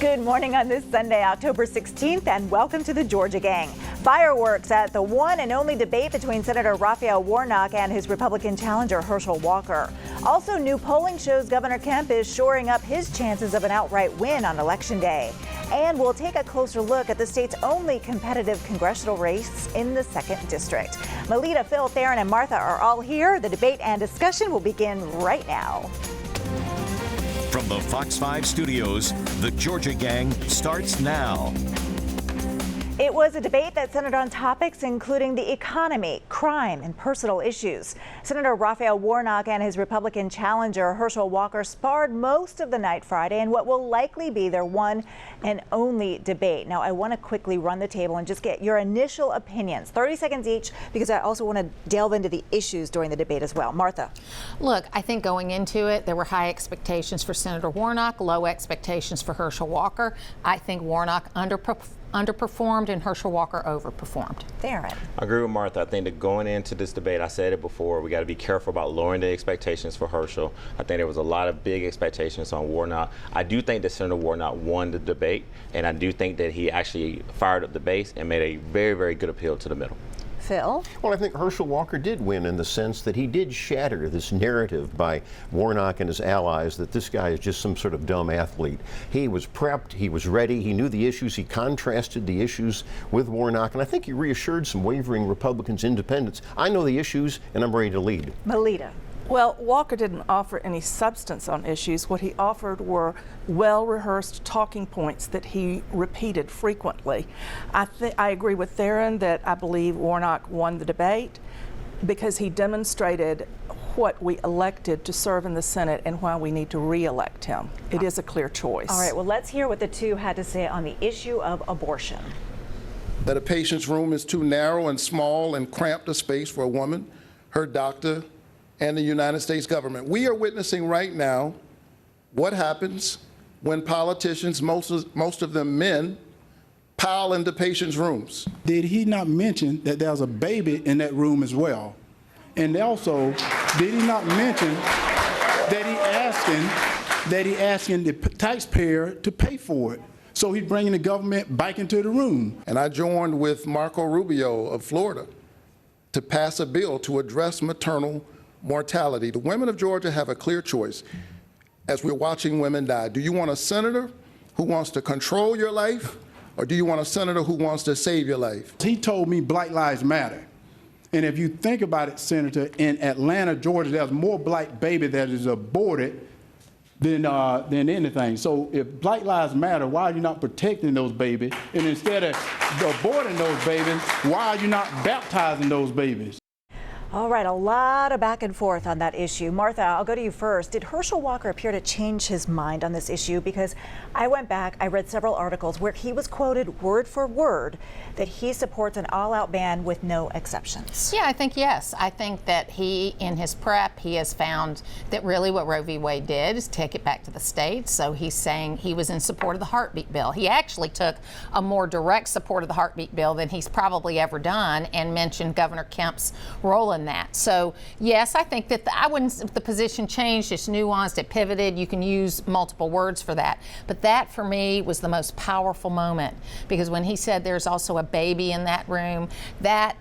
Good morning on this Sunday, October 16th, and welcome to the Georgia Gang. Fireworks at the one and only debate between Senator Raphael Warnock and his Republican challenger Herschel Walker. Also, new polling shows Governor Kemp is shoring up his chances of an outright win on Election Day. And we'll take a closer look at the state's only competitive congressional race in the 2nd District. Melita, Phil, Theron, and Martha are all here. The debate and discussion will begin right now. From the Fox 5 studios, the Georgia Gang starts now. It was a debate that centered on topics including the economy, crime, and personal issues. Senator Raphael Warnock and his Republican challenger Herschel Walker sparred most of the night Friday in what will likely be their one and only debate. Now, I want to quickly run the table and just get your initial opinions, 30 seconds each, because I also want to delve into the issues during the debate as well. Martha. Look, I think going into it, there were high expectations for Senator Warnock, low expectations for Herschel Walker. I think Warnock underperformed and Herschel Walker overperformed. Theron. I agree with Martha. I think that going into this debate, I said it before, we got to be careful about lowering the expectations for Herschel. I think there was a lot of big expectations on Warnock. I do think that Senator Warnock won the debate, and I do think that he actually fired up the base and made a very, very good appeal to the middle. Phil? Well, I think Herschel Walker did win in the sense that he did shatter this narrative by Warnock and his allies that this guy is just some sort of dumb athlete. He was prepped, he was ready, he knew the issues, he contrasted the issues with Warnock, and I think he reassured some wavering Republicans' independence. I know the issues, and I'm ready to lead. Melita. Well, Walker didn't offer any substance on issues. What he offered were well-rehearsed talking points that he repeated frequently. I agree with Theron that I believe Warnock won the debate because he demonstrated what we elected to serve in the Senate and why we need to re-elect him. It is a clear choice. All right, well, let's hear what the two had to say on the issue of abortion. That a patient's room is too narrow and small and cramped a space for a woman, her doctor, and the United States government. We are witnessing right now what happens when politicians, most of them men, pile into patients' rooms. Did he not mention that there's a baby in that room as well? And also, did he not mention that he asking the taxpayer to pay for it? So he's bringing the government back into the room. And I joined with Marco Rubio of Florida to pass a bill to address maternal mortality. The women of Georgia have a clear choice as we're watching women die. Do you want a senator who wants to control your life, or do you want a senator who wants to save your life? He told me Black Lives Matter. And if you think about it, Senator, in Atlanta, Georgia, there's more black baby that is aborted than anything. So if Black Lives Matter, why are you not protecting those babies? And instead of aborting those babies, why are you not baptizing those babies? All right, a lot of back and forth on that issue. Martha, I'll go to you first. Did Herschel Walker appear to change his mind on this issue? Because I went back, I read several articles where he was quoted word for word that he supports an all-out ban with no exceptions. Yeah, I think yes. I think that he, in his prep, he has found that really what Roe v. Wade did is take it back to the states. So he's saying he was in support of the heartbeat bill. He actually took a more direct support of the heartbeat bill than he's probably ever done and mentioned Governor Kemp's role in that. So yes, I think that the position changed, it's nuanced, it pivoted. You can use multiple words for that. But that for me was the most powerful moment, because when he said there's also a baby in that room, that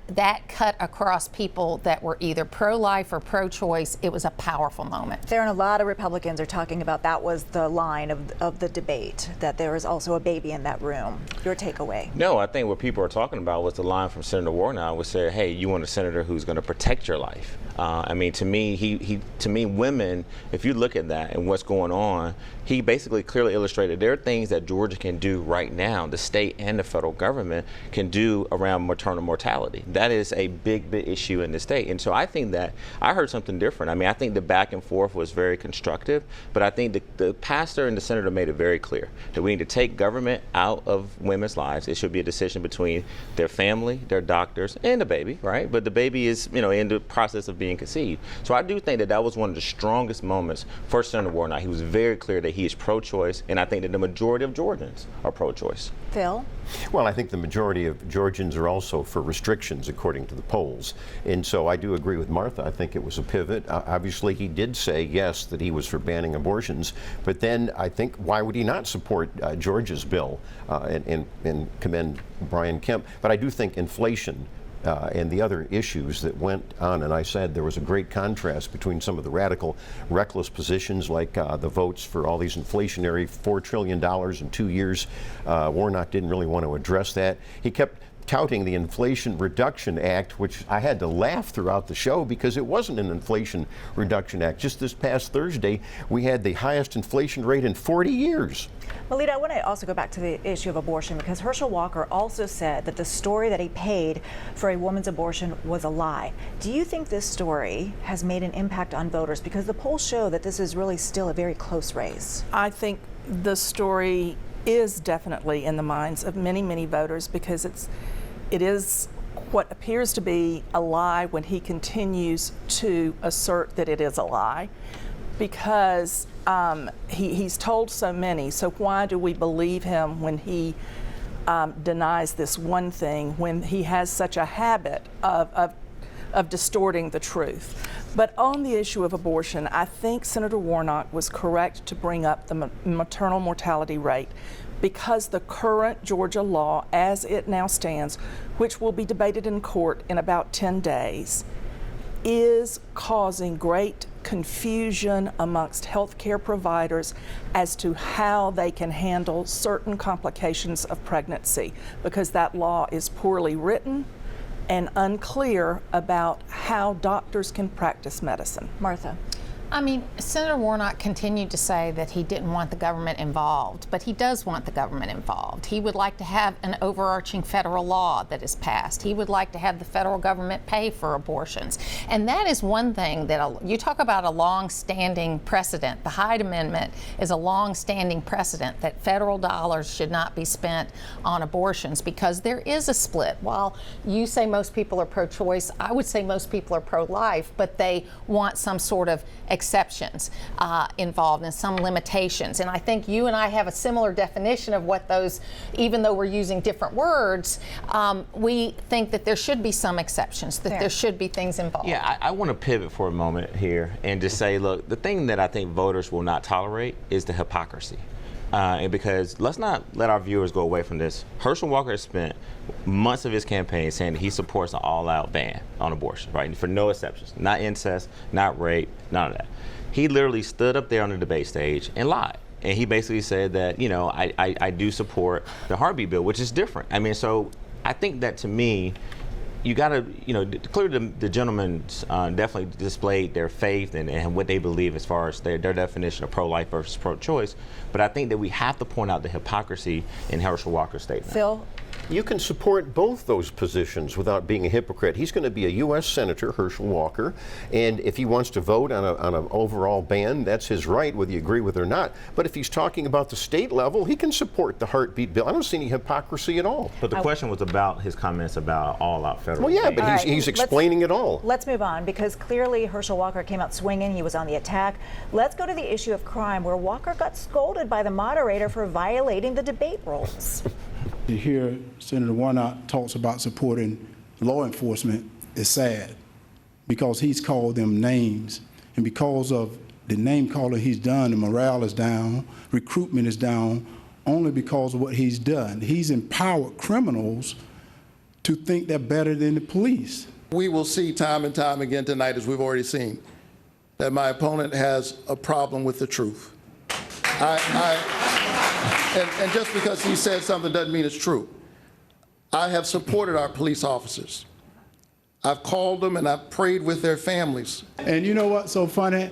cut across people that were either pro-life or pro-choice. It was a powerful moment. There are a lot of Republicans are talking about that was the line of the debate, that there is also a baby in that room. Your takeaway? No, I think what people are talking about was the line from Senator Warnock, which said, hey, you want a senator who's going to protect your life. I mean, to me, women, if you look at that and what's going on, he basically clearly illustrated there are things that Georgia can do right now, the state and the federal government can do around maternal mortality. That is a big issue in the state. And so I think that I heard something different. I mean, I think the back and forth was very constructive, but I think the pastor and the senator made it very clear that we need to take government out of women's lives. It should be a decision between their family, their doctors, and the baby, right? But the baby is, in the process of being conceived. So I do think that that was one of the strongest moments for Senator Warnock. He was very clear that he is pro-choice, and I think that the majority of Georgians are pro-choice. Phil? Well, I think the majority of Georgians are also for restrictions, according to the polls. And so I do agree with Martha. I think it was a pivot. Obviously, he did say, yes, that he was for banning abortions. But then I think, why would he not support Georgia's bill and commend Brian Kemp? But I do think inflation and the other issues that went on, and I said there was a great contrast between some of the radical, reckless positions like the votes for all these inflationary $4 trillion in 2 years. Warnock didn't really want to address that. He kept touting the Inflation Reduction Act, which I had to laugh throughout the show because it wasn't an Inflation Reduction Act. Just this past Thursday, we had the highest inflation rate in 40 years. Melita, I want to also go back to the issue of abortion because Herschel Walker also said that the story that he paid for a woman's abortion was a lie. Do you think this story has made an impact on voters? Because the polls show that this is really still a very close race. I think the story is definitely in the minds of many, many voters because it is what appears to be a lie when he continues to assert that it is a lie, because he's told so many. So why do we believe him when he denies this one thing, when he has such a habit of distorting the truth? But on the issue of abortion, I think Senator Warnock was correct to bring up the maternal mortality rate, because the current Georgia law, as it now stands, which will be debated in court in about 10 days, is causing great confusion amongst healthcare providers as to how they can handle certain complications of pregnancy, because that law is poorly written and unclear about how doctors can practice medicine. Martha? I mean, Senator Warnock continued to say that he didn't want the government involved, but he does want the government involved. He would like to have an overarching federal law that is passed. He would like to have the federal government pay for abortions. And that is one thing that you talk about, a long-standing precedent. The Hyde Amendment is a long-standing precedent that federal dollars should not be spent on abortions, because there is a split. While you say most people are pro-choice, I would say most people are pro-life, but they want some sort of exceptions involved and some limitations. And I think you and I have a similar definition of what those, even though we're using different words, we think that there should be some exceptions, that there should be things involved. Yeah, I want to pivot for a moment here and just say, look, the thing that I think voters will not tolerate is the hypocrisy. And because let's not let our viewers go away from this. Herschel Walker has spent months of his campaign saying that he supports an all-out ban on abortion, right? For no exceptions, not incest, not rape, none of that. He literally stood up there on the debate stage and lied. And he basically said that, you know, I do support the heartbeat bill, which is different. I mean, so I think that, to me, you got to, you know, clearly the gentlemen definitely displayed their faith and what they believe as far as their definition of pro-life versus pro-choice. But I think that we have to point out the hypocrisy in Herschel Walker's statement. Phil? You can support both those positions without being a hypocrite. He's going to be a U.S. Senator, Herschel Walker, and if he wants to vote on an overall ban, that's his right, whether you agree with it or not. But if he's talking about the state level, he can support the heartbeat bill. I don't see any hypocrisy at all. But the question was about his comments about all-out federal. Well, yeah, ban. but he's explaining it all. Let's move on, because clearly Herschel Walker came out swinging. He was on the attack. Let's go to the issue of crime, where Walker got scolded by the moderator for violating the debate rules. To hear Senator Warnock talks about supporting law enforcement is sad, because he's called them names. And because of the name calling he's done, the morale is down, recruitment is down, only because of what he's done. He's empowered criminals to think they're better than the police. We will see time and time again tonight, as we've already seen, that my opponent has a problem with the truth. And just because he said something doesn't mean it's true. I have supported our police officers. I've called them and I've prayed with their families. And you know what's so funny?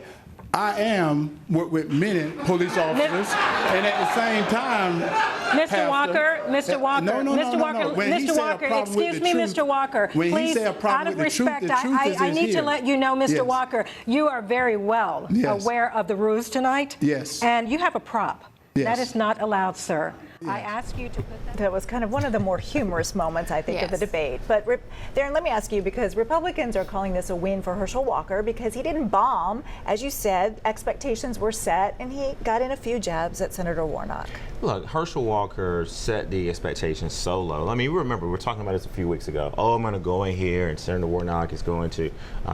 I am with many police officers, and at the same time, Mr. Walker, Mr. Walker, Mr. Walker, Mr. Walker, excuse me, Mr. Walker, please, out of respect, I need to let you know, Mr. Walker, you are very well aware of the rules tonight. Yes. And you have a prop. Yes. That is not allowed, sir. I ask you to put that. That was kind of one of the more humorous moments, I think, of the Yes. debate. But Darren, let me ask you, because Republicans are calling this a win for Herschel Walker because he didn't bomb. As you said, expectations were set, and he got in a few jabs at Senator Warnock. Look, Herschel Walker set the expectations so low. I mean, you remember, we were talking about this a few weeks ago. Oh, I'm going to go in here and Senator Warnock is going to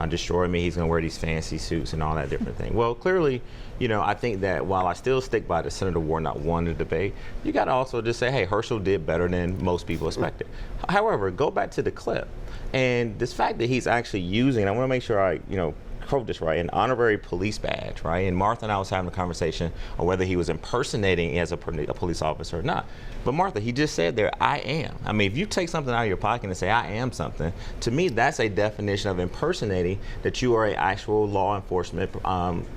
destroy me. He's going to wear these fancy suits and all that different thing. Well, clearly, you know, I think that while I still stick by that Senator Warnock won the debate, you got to also just say, hey, Herschel did better than most people expected. However, go back to the clip. And this fact that he's actually using, I want to make sure I, quote this right, an honorary police badge, right? And Martha and I was having a conversation on whether he was impersonating as a police officer or not. But Martha, he just said there, I am. I mean, if you take something out of your pocket and say, I am something, to me, that's a definition of impersonating that you are an actual law enforcement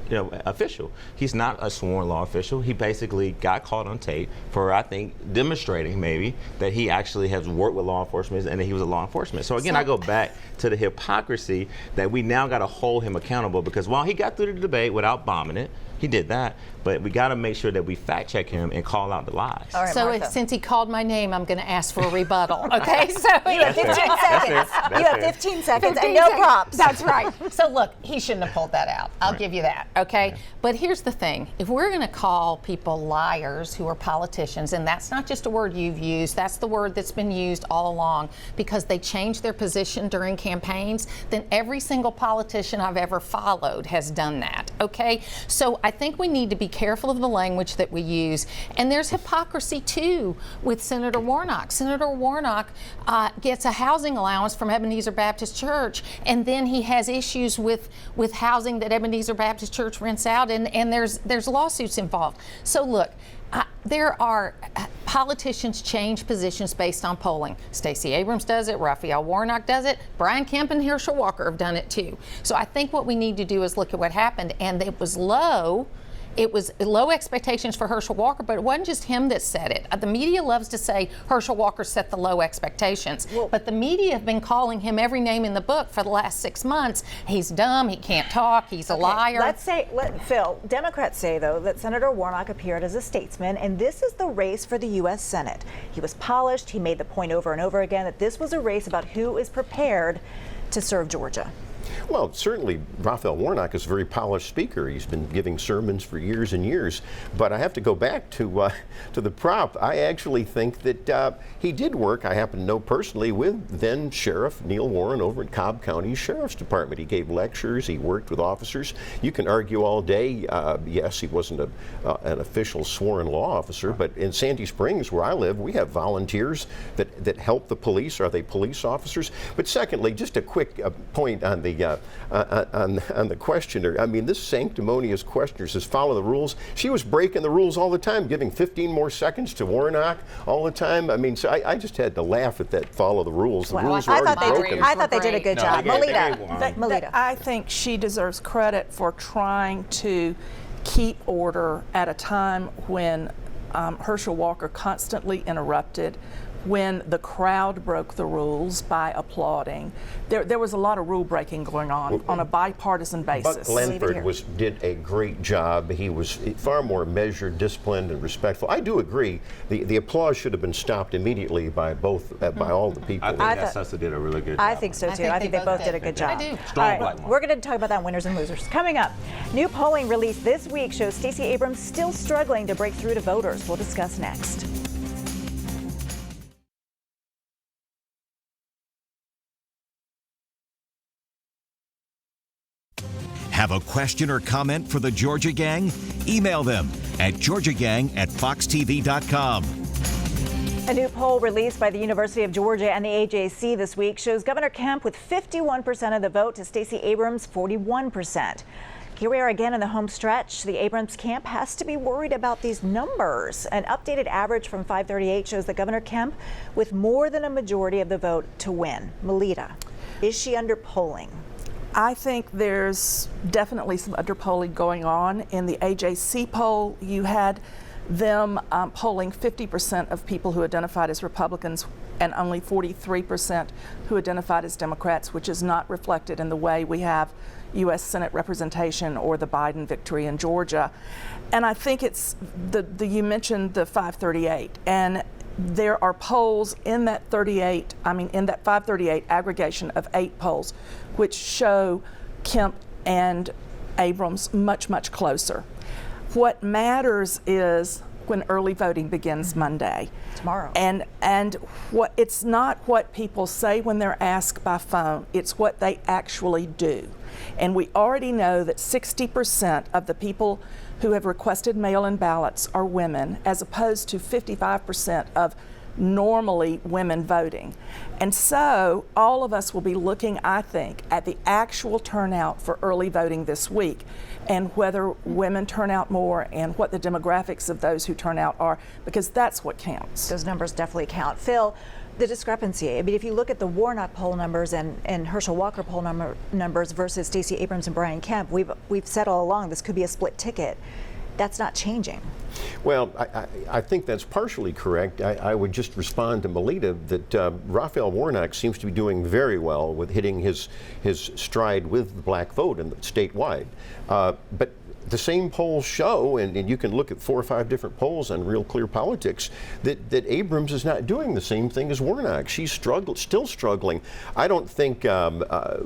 official. He's not a sworn law official. He basically got caught on tape for, I think, demonstrating maybe that he actually has worked with law enforcement and that he was a law enforcement. So again, I go back to the hypocrisy that we now got to hold him accountable, because while he got through the debate without bombing it, he did that, but we got to make sure that we fact check him and call out the lies. All right, So since he called my name, I'm going to ask for a rebuttal, okay? So you have 15 seconds. You have 15 seconds and no props. That's right. So look, he shouldn't have pulled that out. I'll give you that, okay? But here's the thing. If we're going to call people liars who are politicians, and that's not just a word you've used, that's the word that's been used all along, because they change their position during campaigns, then every single politician I've ever followed has done that, okay? So I think we need to be careful of the language that we use. And there's hypocrisy, too, with Senator Warnock. Senator Warnock gets a housing allowance from Ebenezer Baptist Church, and then he has issues with housing that Ebenezer Baptist Church rents out, and there's lawsuits involved. So look, there are politicians change positions based on polling. Stacey Abrams does it, Raphael Warnock does it, Brian Kemp and Herschel Walker have done it too. So I think what we need to do is look at what happened, and it was low. It was low expectations for Herschel Walker, but it wasn't just him that said it. The media loves to say Herschel Walker set the low expectations, but the media have been calling him every name in the book for the last 6 months. He's dumb, he can't talk, he's a liar. Phil, Democrats say, though, that Senator Warnock appeared as a statesman, and this is the race for the U.S. Senate. He was polished. He made the point over and over again that this was a race about who is prepared to serve Georgia. Well, certainly Raphael Warnock is a very polished speaker. He's been giving sermons for years and years. But I have to go back to the prop. I actually think that he did work, I happen to know personally, with then Sheriff Neil Warren over at Cobb County Sheriff's Department. He gave lectures, he worked with officers. You can argue all day, yes, he wasn't an official sworn law officer, but in Sandy Springs, where I live, we have volunteers that help the police. Are they police officers? But secondly, just a quick point on the questioner. I mean, this sanctimonious questioner says follow the rules. She was breaking the rules all the time, giving 15 more seconds to Warnock all the time. I mean, so I just had to laugh at that follow the rules. The rules were already broken. I thought they did a good job. Melita. I think she deserves credit for trying to keep order at a time when Herschel Walker constantly interrupted, when the crowd broke the rules by applauding. There was a lot of rule breaking going on a bipartisan basis. Buck Glenford did a great job. He was far more measured, disciplined, and respectful. I do agree. The applause should have been stopped immediately by all the people. I think that Sessa did a really good job. I think so too. I think they both did a good job. I do. Strong black woman. We're going to talk about that, winners and losers. Coming up, new polling released this week shows Stacey Abrams still struggling to break through to voters. We'll discuss next. Have a question or comment for the Georgia Gang? Email them at georgiagang@foxtv.com. A new poll released by the University of Georgia and the AJC this week shows Governor Kemp with 51% of the vote to Stacey Abrams' 41%. Here we are again in the home stretch. The Abrams camp has to be worried about these numbers. An updated average from 538 shows that Governor Kemp with more than a majority of the vote to win. Melita, is she under polling? I think there's definitely some underpolling going on. In the AJC poll, you had them polling 50% of people who identified as Republicans and only 43% who identified as Democrats, which is not reflected in the way we have U.S. Senate representation or the Biden victory in Georgia. And I think it's you mentioned the 538, and there are polls in that 538 aggregation of 8 polls, which show Kemp and Abrams much, much closer. What matters is when early voting begins Monday. Tomorrow. And it's not what people say when they're asked by phone, it's what they actually do. And we already know that 60% of the people who have requested mail-in ballots are women, as opposed to 55% of normally women voting. And so all of us will be looking, I think, at the actual turnout for early voting this week, and whether women turn out more and what the demographics of those who turn out are, because that's what counts. Those numbers definitely count. Phil, the discrepancy, I mean, if you look at the Warnock poll numbers and Herschel Walker poll numbers versus Stacey Abrams and Brian Kemp, we've said all along this could be a split ticket. That's not changing. Well, I think that's partially correct. I would just respond to Melita that Raphael Warnock seems to be doing very well with hitting his stride with the black vote and statewide. But the same polls show, and you can look at 4 or 5 different polls on Real Clear Politics, that Abrams is not doing the same thing as Warnock. She's still struggling. I don't think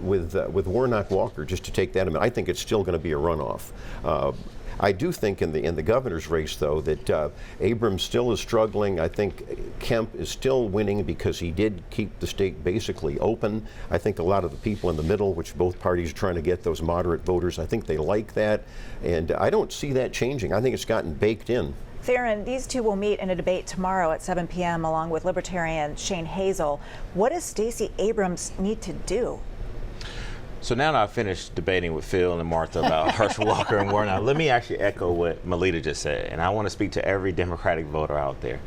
with Warnock Walker, just to take that a minute, I think it's still going to be a runoff. I do think in the governor's race, though, that Abrams still is struggling. I think Kemp is still winning because he did keep the state basically open. I think a lot of the people in the middle, which both parties are trying to get, those moderate voters, I think they like that. And I don't see that changing. I think it's gotten baked in. Theron, these two will meet in a debate tomorrow at 7 p.m. along with Libertarian Shane Hazel. What does Stacey Abrams need to do? So now that I've finished debating with Phil and Martha about Herschel Walker and Warnock, let me actually echo what Melita just said. And I want to speak to every Democratic voter out there.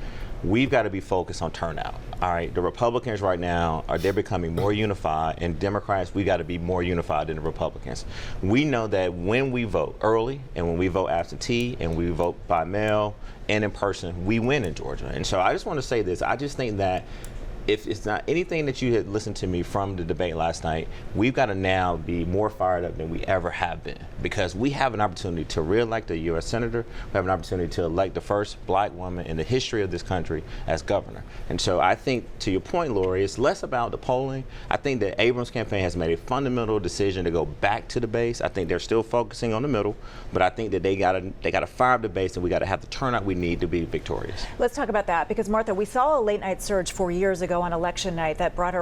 We've got to be focused on turnout. All right, the Republicans right now they're becoming more unified, and Democrats, we got to be more unified than the Republicans. We know that when we vote early and when we vote absentee and we vote by mail and in person, we win in Georgia. And so I just want to say this. I just think that if it's not anything that you had listened to me from the debate last night, we've got to now be more fired up than we ever have been, because we have an opportunity to re-elect a U.S. Senator. We have an opportunity to elect the first black woman in the history of this country as governor. And so I think, to your point, Lori, it's less about the polling. I think the Abrams campaign has made a fundamental decision to go back to the base. I think they're still focusing on the middle, but I think that they got to fire up the base, and we got to have the turnout we need to be victorious. Let's talk about that, because Martha, we saw a late night surge 4 years ago on election night that brought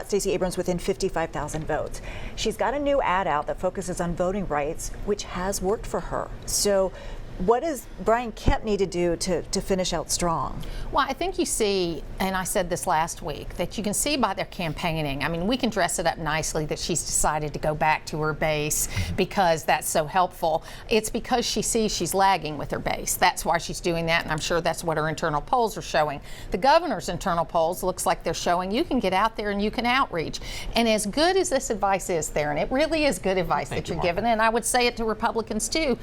Stacey Abrams within 55,000 votes. She's got a new ad out that focuses on voting rights, which has worked for her. So what does Brian Kemp need to do to finish out strong? Well, I think you see, and I said this last week, that you can see by their campaigning. I mean, we can dress it up nicely that she's decided to go back to her base because that's so helpful. It's because she sees she's lagging with her base. That's why she's doing that, and I'm sure that's what her internal polls are showing. The governor's internal polls looks like they're showing you can get out there and you can outreach. And as good as this advice is there, and it really is good advice that you're giving, and I would say it to Republicans too,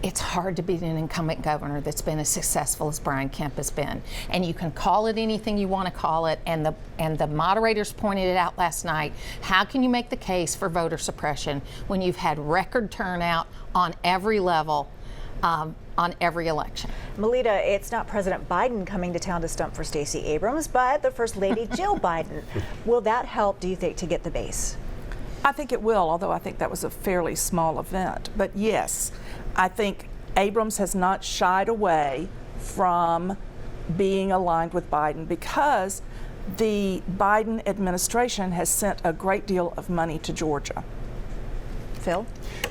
it's hard to beat an incumbent governor that's been as successful as Brian Kemp has been. And you can call it anything you want to call it, and the moderators pointed it out last night. How can you make the case for voter suppression when you've had record turnout on every level on every election? Melita, it's not President Biden coming to town to stump for Stacey Abrams, but the First Lady Jill Biden. Will that help, do you think, to get the base? I think it will, although I think that was a fairly small event. But yes, I think Abrams has not shied away from being aligned with Biden because the Biden administration has sent a great deal of money to Georgia. Phil?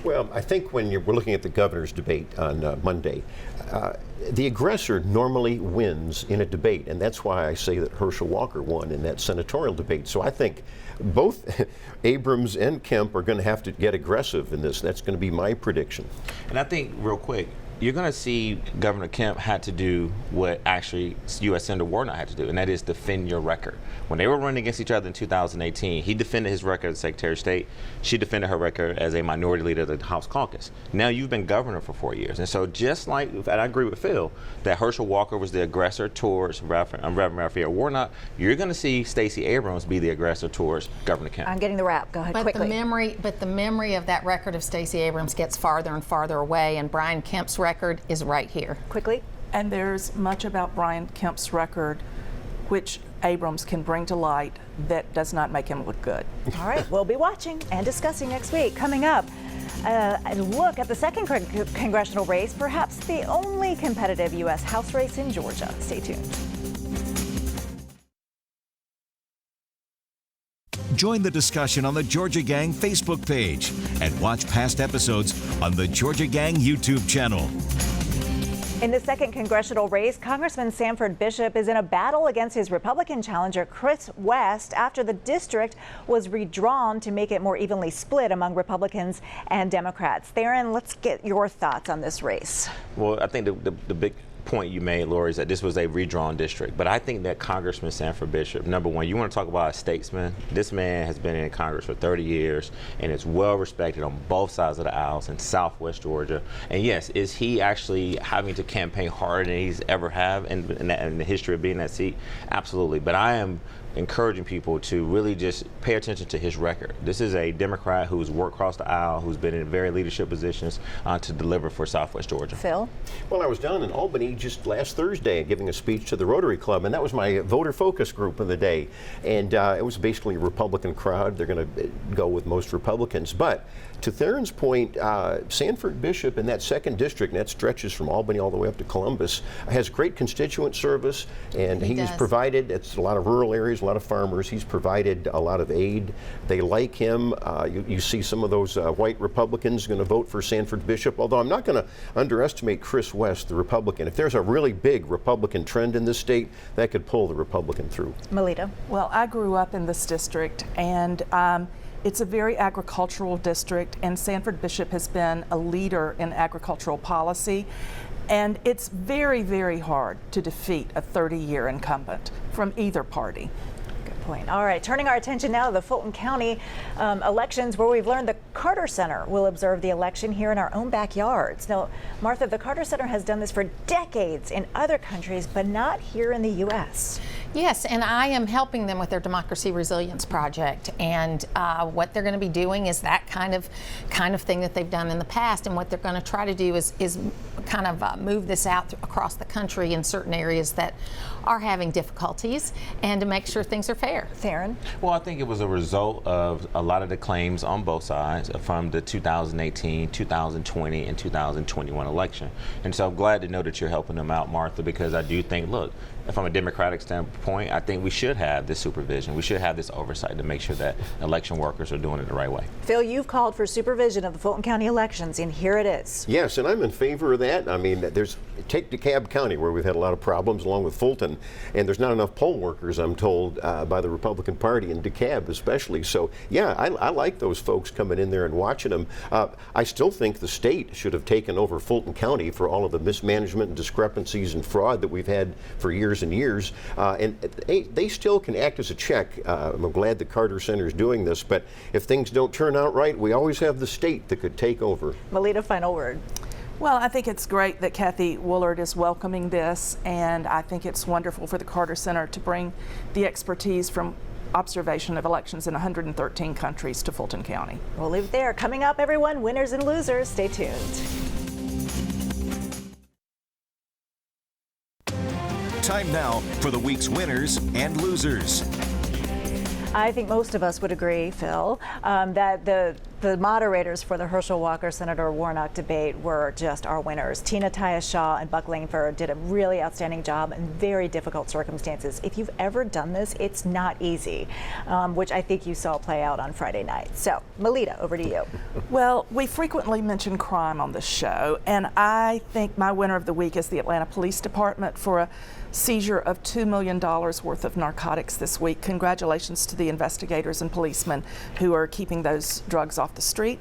Well, I think when we're looking at the governor's debate on Monday, the aggressor normally wins in a debate, and that's why I say that Herschel Walker won in that senatorial debate. So I think both Abrams and Kemp are going to have to get aggressive in this. That's going to be my prediction. And I think, real quick, you're going to see Governor Kemp had to do what actually U.S. Senator Warnock had to do, and that is defend your record. When they were running against each other in 2018, he defended his record as Secretary of State. She defended her record as a minority leader of the House caucus. Now you've been governor for 4 years. And so just like, and I agree with Phil, that Herschel Walker was the aggressor towards Reverend Raphael Warnock, you're going to see Stacey Abrams be the aggressor towards Governor Kemp. I'm getting the wrap. Go ahead quickly. The memory of that record of Stacey Abrams gets farther and farther away, and Brian Kemp's record is right here. Quickly. And there's much about Brian Kemp's record which Abrams can bring to light that does not make him look good. All right, we'll be watching and discussing next week. Coming up, a look at the second congressional race, perhaps the only competitive U.S. House race in Georgia. Stay tuned. Join the discussion on the Georgia Gang Facebook page and watch past episodes on the Georgia Gang YouTube channel. In the second congressional race, Congressman Sanford Bishop is in a battle against his Republican challenger, Chris West, after the district was redrawn to make it more evenly split among Republicans and Democrats. Theron, let's get your thoughts on this race. Well, I think the big point you made, Lori, is that this was a redrawn district. But I think that Congressman Sanford Bishop, number one, you want to talk about a statesman. This man has been in Congress for 30 years and is well respected on both sides of the aisles in Southwest Georgia. And yes, is he actually having to campaign harder than he's ever have in the history of being in that seat? Absolutely. But I am encouraging people to really just pay attention to his record. This is a Democrat who's worked across the aisle, who's been in very leadership positions to deliver for Southwest Georgia. Phil? Well, I was down in Albany just last Thursday giving a speech to the Rotary Club, and that was my voter focus group of the day. And it was basically a Republican crowd. They're going to go with most Republicans. But to Theron's point, Sanford Bishop in that second district, and that stretches from Albany all the way up to Columbus, has great constituent service, and he's provided, it's a lot of rural areas, a lot of farmers, he's provided a lot of aid. They like him. You see some of those white Republicans going to vote for Sanford Bishop, although I'm not going to underestimate Chris West, the Republican. If there's a really big Republican trend in this state, that could pull the Republican through. Melita? Well, I grew up in this district, and it's a very agricultural district, and Sanford Bishop has been a leader in agricultural policy. And it's very, very hard to defeat a 30-year incumbent from either party. Good point. All right, turning our attention now to the Fulton County elections, where we've learned the Carter Center will observe the election here in our own backyards. Now, Martha, the Carter Center has done this for decades in other countries, but not here in the U.S. Yes, and I am helping them with their Democracy Resilience Project, and what they're going to be doing is that kind of thing that they've done in the past, and what they're going to try to do is kind of move this out across the country in certain areas that are having difficulties, and to make sure things are fair. Theron? Well, I think it was a result of a lot of the claims on both sides from the 2018, 2020, and 2021 election. And so I'm glad to know that you're helping them out, Martha, because I do think, look, from a Democratic standpoint, I think we should have this supervision. We should have this oversight to make sure that election workers are doing it the right way. Phil, you've called for supervision of the Fulton County elections, and here it is. Yes, and I'm in favor of that. I mean, take DeKalb County, where we've had a lot of problems, along with Fulton, and there's not enough poll workers, I'm told, by the Republican Party, in DeKalb especially. So, yeah, I like those folks coming in there and watching them. I still think the state should have taken over Fulton County for all of the mismanagement and discrepancies and fraud that we've had for years and years, and they still can act as a check. I'm glad the Carter Center is doing this, but if things don't turn out right, we always have the state that could take over. Melita, final word. Well, I think it's great that Kathy Woolard is welcoming this, and I think it's wonderful for the Carter Center to bring the expertise from observation of elections in 113 countries to Fulton County. We'll leave it there. Coming up, everyone, winners and losers. Stay tuned. Time now for the week's winners and losers. I think most of us would agree, Phil, that the moderators for the Herschel Walker Senator Warnock debate were just our winners. Tina Tyus-Shaw and Buck Langford did a really outstanding job in very difficult circumstances. If you've ever done this, it's not easy, which I think you saw play out on Friday night. So, Melita, over to you. Well, we frequently mention crime on this show, and I think my winner of the week is the Atlanta Police Department for a seizure of $2 million worth of narcotics this week. Congratulations to the investigators and policemen who are keeping those drugs off the street.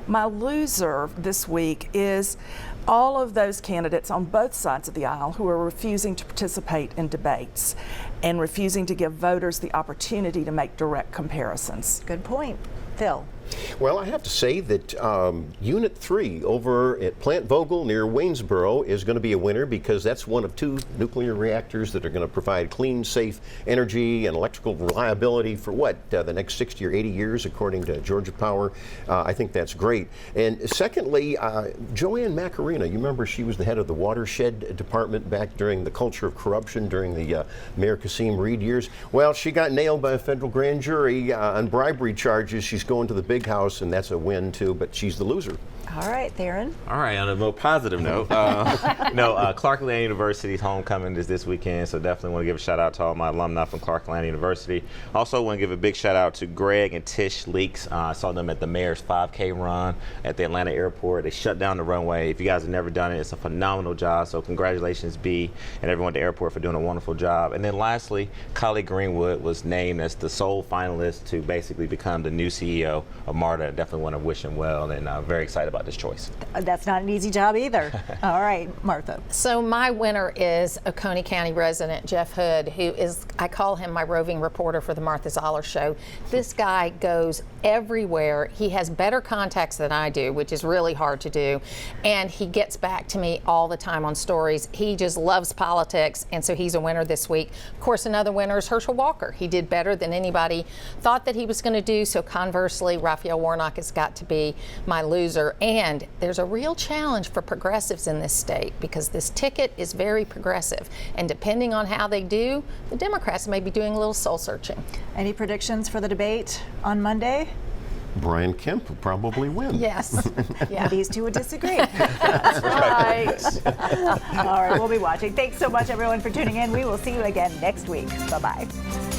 My loser this week is all of those candidates on both sides of the aisle who are refusing to participate in debates and refusing to give voters the opportunity to make direct comparisons. Good point. Phil. Well, I have to say that Unit 3 over at Plant Vogel near Waynesboro is going to be a winner because that's one of 2 nuclear reactors that are going to provide clean, safe energy and electrical reliability for the next 60 or 80 years, according to Georgia Power. I think that's great. And secondly, Joanne Macarena, you remember she was the head of the watershed department back during the culture of corruption during the Mayor Kasim Reed years. Well, she got nailed by a federal grand jury on bribery charges. She's going to the big house, and that's a win too, but she's the loser. All right, Theron. All right, on a more positive note, Clark Atlanta University's homecoming is this weekend, so definitely want to give a shout out to all my alumni from Clark Atlanta University. Also want to give a big shout out to Greg and Tish Leaks. I saw them at the Mayor's 5K run at the Atlanta airport. They shut down the runway. If you guys have never done it, it's a phenomenal job, so congratulations, B, and everyone at the airport for doing a wonderful job. And then lastly, Collie Greenwood was named as the sole finalist to basically become the new CEO of MARTA. I definitely want to wish him well, and I'm very excited about this choice. That's not an easy job either. All right, Martha. So my winner is Oconee County resident Jeff Hood, who is, I call him my roving reporter for the Martha Zoller Show. This guy goes everywhere. He has better contacts than I do, which is really hard to do, and he gets back to me all the time on stories. He just loves politics, and so he's a winner this week. Of course, another winner is Herschel Walker. He did better than anybody thought that he was going to do, so conversely, Raphael Warnock has got to be my loser. And there's a real challenge for progressives in this state because this ticket is very progressive. And depending on how they do, the Democrats may be doing a little soul searching. Any predictions for the debate on Monday? Brian Kemp will probably win. Yes. Yeah, these two would disagree. That's right. All right, we'll be watching. Thanks so much, everyone, for tuning in. We will see you again next week. Bye-bye.